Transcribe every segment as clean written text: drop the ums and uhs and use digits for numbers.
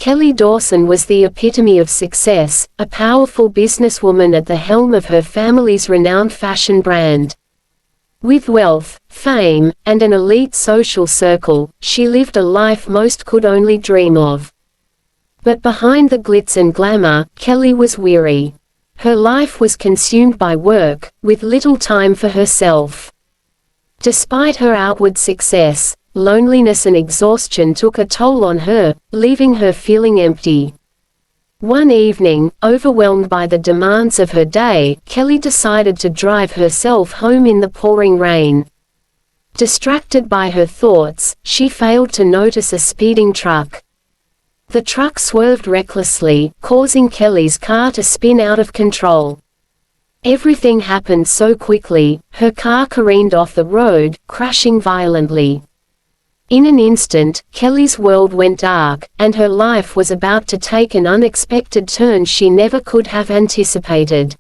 Kelly Dawson was the epitome of success, a powerful businesswoman at the helm of her family's renowned fashion brand. With wealth, fame, and an elite social circle, she lived a life most could only dream of. But behind the glitz and glamour, Kelly was weary. Her life was consumed by work, with little time for herself. Despite her outward success, loneliness and exhaustion took a toll on her, leaving her feeling empty. One evening, overwhelmed by the demands of her day, Kelly decided to drive herself home in the pouring rain. Distracted by her thoughts, she failed to notice a speeding truck. The truck swerved recklessly, causing Kelly's car to spin out of control. Everything happened so quickly, her car careened off the road, crashing violently. In an instant, Kelly's world went dark, and her life was about to take an unexpected turn she never could have anticipated.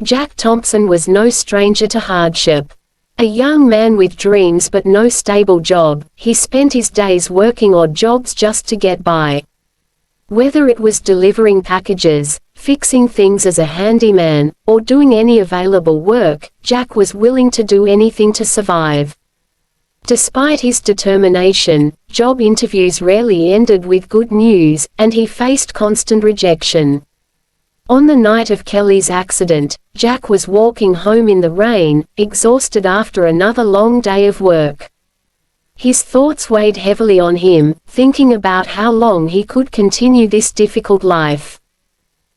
Jack Thompson was no stranger to hardship. A young man with dreams but no stable job, he spent his days working odd jobs just to get by. Whether it was delivering packages, fixing things as a handyman, or doing any available work, Jack was willing to do anything to survive. Despite his determination, job interviews rarely ended with good news, and he faced constant rejection. On the night of Kelly's accident, Jack was walking home in the rain, exhausted after another long day of work. His thoughts weighed heavily on him, thinking about how long he could continue this difficult life.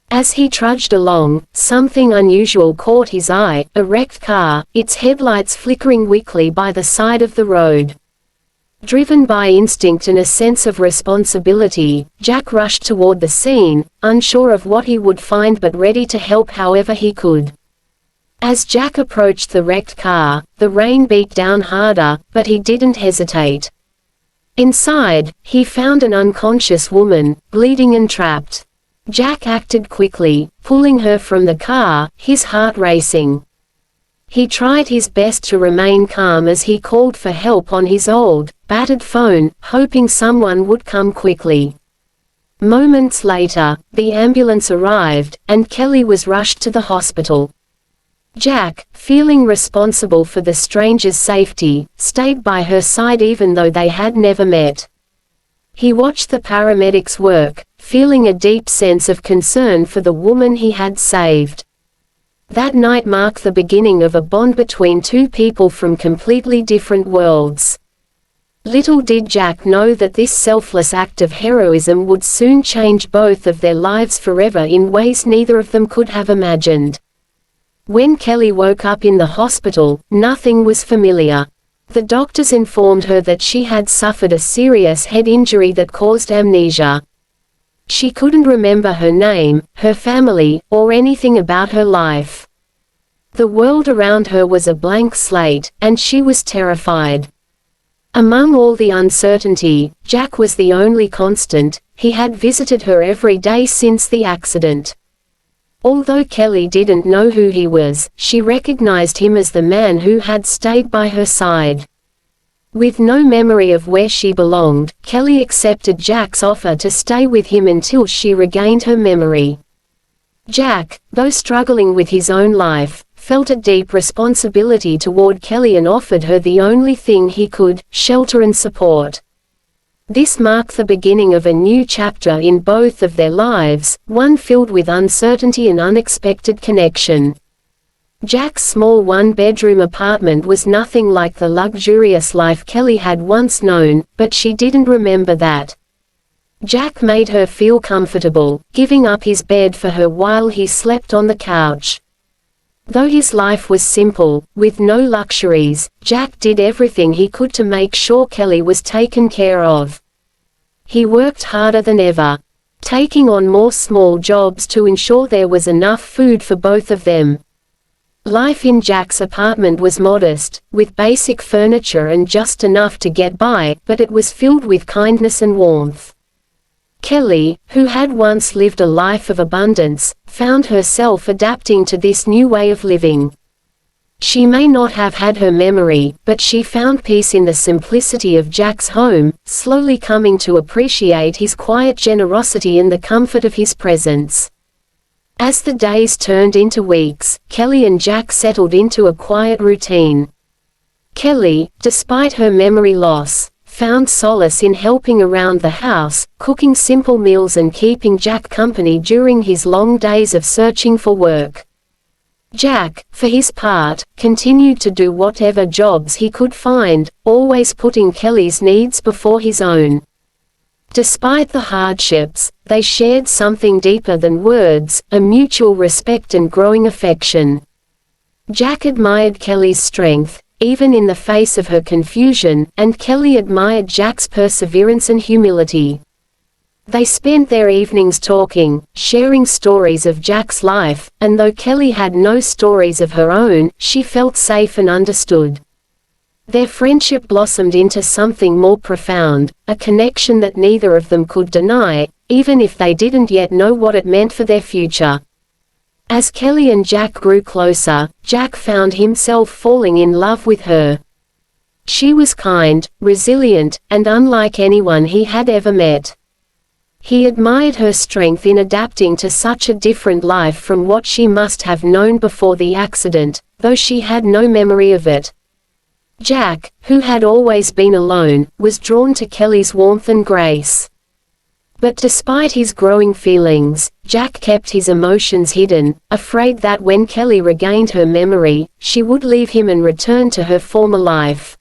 As he trudged along, something unusual caught his eye: a wrecked car, its headlights flickering weakly by the side of the road. Driven by instinct and a sense of responsibility, Jack rushed toward the scene, unsure of what he would find but ready to help however he could. As Jack approached the wrecked car, the rain beat down harder, but he didn't hesitate. Inside, he found an unconscious woman, bleeding and trapped. Jack acted quickly, pulling her from the car, his heart racing. He tried his best to remain calm as he called for help on his old, battered phone, hoping someone would come quickly. Moments later, the ambulance arrived, and Kelly was rushed to the hospital. Jack, feeling responsible for the stranger's safety, stayed by her side even though they had never met. He watched the paramedics work, feeling a deep sense of concern for the woman he had saved. That night marked the beginning of a bond between two people from completely different worlds. Little did Jack know that this selfless act of heroism would soon change both of their lives forever in ways neither of them could have imagined. When Kelly woke up in the hospital, nothing was familiar. The doctors informed her that she had suffered a serious head injury that caused amnesia. She couldn't remember her name, her family, or anything about her life. The world around her was a blank slate, and she was terrified. Among all the uncertainty, Jack was the only constant. He had visited her every day since the accident. Although Kelly didn't know who he was, she recognized him as the man who had stayed by her side. With no memory of where she belonged, Kelly accepted Jack's offer to stay with him until she regained her memory. Jack, though struggling with his own life, felt a deep responsibility toward Kelly and offered her the only thing he could: shelter and support. This marked the beginning of a new chapter in both of their lives, one filled with uncertainty and unexpected connection. Jack's small one-bedroom apartment was nothing like the luxurious life Kelly had once known, but she didn't remember that. Jack made her feel comfortable, giving up his bed for her while he slept on the couch. Though his life was simple, with no luxuries, Jack did everything he could to make sure Kelly was taken care of. He worked harder than ever, taking on more small jobs to ensure there was enough food for both of them. Life in Jack's apartment was modest, with basic furniture and just enough to get by, but it was filled with kindness and warmth. Kelly, who had once lived a life of abundance, found herself adapting to this new way of living. She may not have had her memory, but she found peace in the simplicity of Jack's home, slowly coming to appreciate his quiet generosity and the comfort of his presence. As the days turned into weeks, Kelly and Jack settled into a quiet routine. Kelly, despite her memory loss, found solace in helping around the house, cooking simple meals and keeping Jack company during his long days of searching for work. Jack, for his part, continued to do whatever jobs he could find, always putting Kelly's needs before his own. Despite the hardships, they shared something deeper than words, a mutual respect and growing affection. Jack admired Kelly's strength, even in the face of her confusion, and Kelly admired Jack's perseverance and humility. They spent their evenings talking, sharing stories of Jack's life, and though Kelly had no stories of her own, she felt safe and understood. Their friendship blossomed into something more profound, a connection that neither of them could deny, even if they didn't yet know what it meant for their future. As Kelly and Jack grew closer, Jack found himself falling in love with her. She was kind, resilient, and unlike anyone he had ever met. He admired her strength in adapting to such a different life from what she must have known before the accident, though she had no memory of it. Jack, who had always been alone, was drawn to Kelly's warmth and grace. But despite his growing feelings, Jack kept his emotions hidden, afraid that when Kelly regained her memory, she would leave him and return to her former life.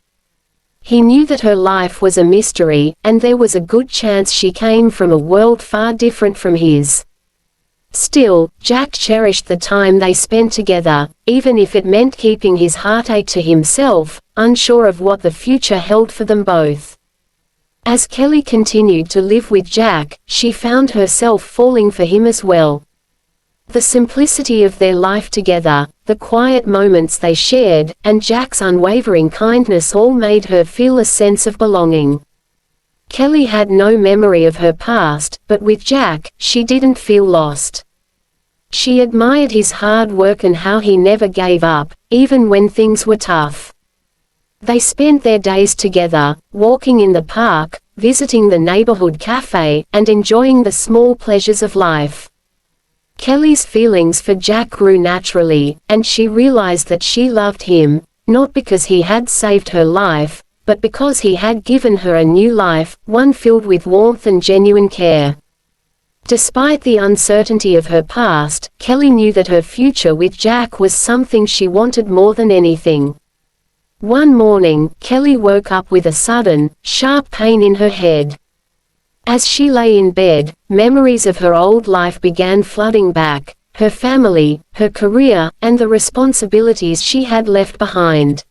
He knew that her life was a mystery, and there was a good chance she came from a world far different from his. Still, Jack cherished the time they spent together, even if it meant keeping his heartache to himself, unsure of what the future held for them both. As Kelly continued to live with Jack, she found herself falling for him as well. The simplicity of their life together, the quiet moments they shared, and Jack's unwavering kindness all made her feel a sense of belonging. Kelly had no memory of her past, but with Jack, she didn't feel lost. She admired his hard work and how he never gave up, even when things were tough. They spent their days together, walking in the park, visiting the neighborhood cafe, and enjoying the small pleasures of life. Kelly's feelings for Jack grew naturally, and she realized that she loved him, not because he had saved her life, but because he had given her a new life, one filled with warmth and genuine care. Despite the uncertainty of her past, Kelly knew that her future with Jack was something she wanted more than anything. One morning, Kelly woke up with a sudden, sharp pain in her head. As she lay in bed, memories of her old life began flooding back, her family, her career, and the responsibilities she had left behind.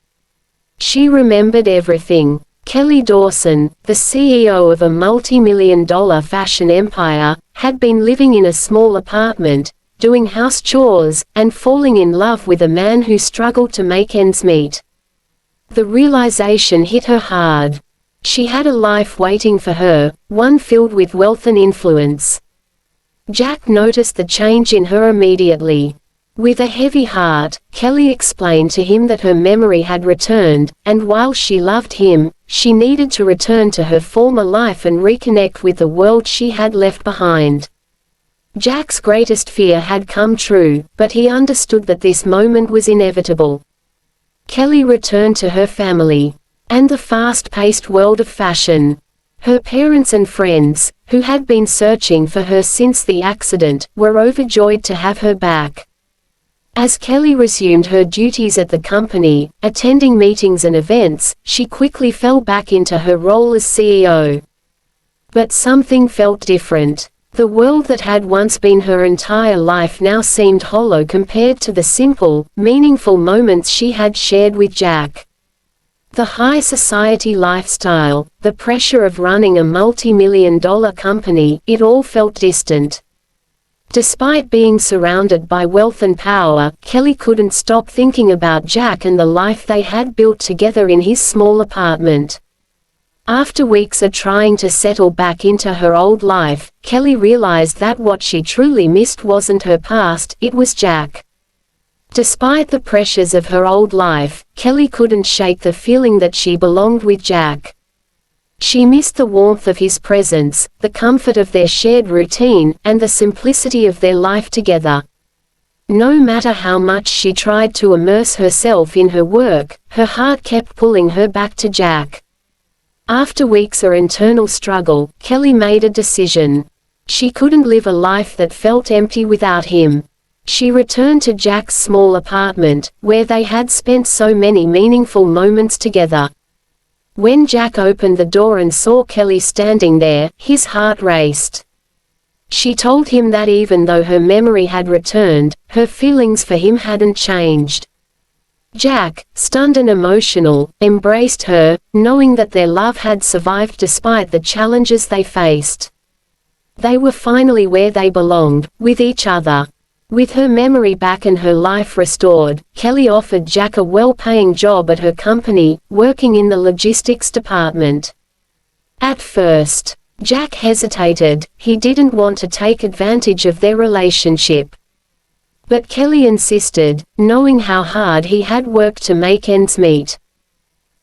She remembered everything. Kelly Dawson, the CEO of a multi-million-dollar fashion empire, had been living in a small apartment, doing house chores, and falling in love with a man who struggled to make ends meet. The realization hit her hard. She had a life waiting for her, one filled with wealth and influence. Jack noticed the change in her immediately. With a heavy heart, Kelly explained to him that her memory had returned, and while she loved him, she needed to return to her former life and reconnect with the world she had left behind. Jack's greatest fear had come true, but he understood that this moment was inevitable. Kelly returned to her family and the fast-paced world of fashion. Her parents and friends, who had been searching for her since the accident, were overjoyed to have her back. As Kelly resumed her duties at the company, attending meetings and events, she quickly fell back into her role as CEO. But something felt different. The world that had once been her entire life now seemed hollow compared to the simple, meaningful moments she had shared with Jack. The high society lifestyle, the pressure of running a multi-million-dollar company, it all felt distant. Despite being surrounded by wealth and power, Kelly couldn't stop thinking about Jack and the life they had built together in his small apartment. After weeks of trying to settle back into her old life, Kelly realized that what she truly missed wasn't her past, it was Jack. Despite the pressures of her old life, Kelly couldn't shake the feeling that she belonged with Jack. She missed the warmth of his presence, the comfort of their shared routine, and the simplicity of their life together. No matter how much she tried to immerse herself in her work, her heart kept pulling her back to Jack. After weeks of internal struggle, Kelly made a decision. She couldn't live a life that felt empty without him. She returned to Jack's small apartment, where they had spent so many meaningful moments together. When Jack opened the door and saw Kelly standing there, his heart raced. She told him that even though her memory had returned, her feelings for him hadn't changed. Jack, stunned and emotional, embraced her, knowing that their love had survived despite the challenges they faced. They were finally where they belonged, with each other. With her memory back and her life restored, Kelly offered Jack a well-paying job at her company, working in the logistics department. At first, Jack hesitated. He didn't want to take advantage of their relationship. But Kelly insisted, knowing how hard he had worked to make ends meet.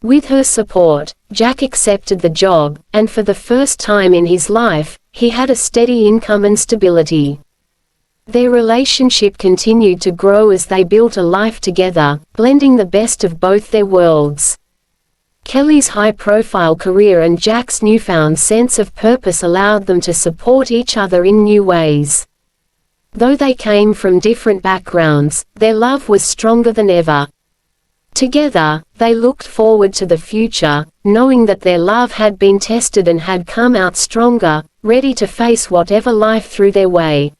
With her support, Jack accepted the job, and for the first time in his life, he had a steady income and stability. Their relationship continued to grow as they built a life together, blending the best of both their worlds. Kelly's high-profile career and Jack's newfound sense of purpose allowed them to support each other in new ways. Though they came from different backgrounds, their love was stronger than ever. Together, they looked forward to the future, knowing that their love had been tested and had come out stronger, ready to face whatever life threw their way.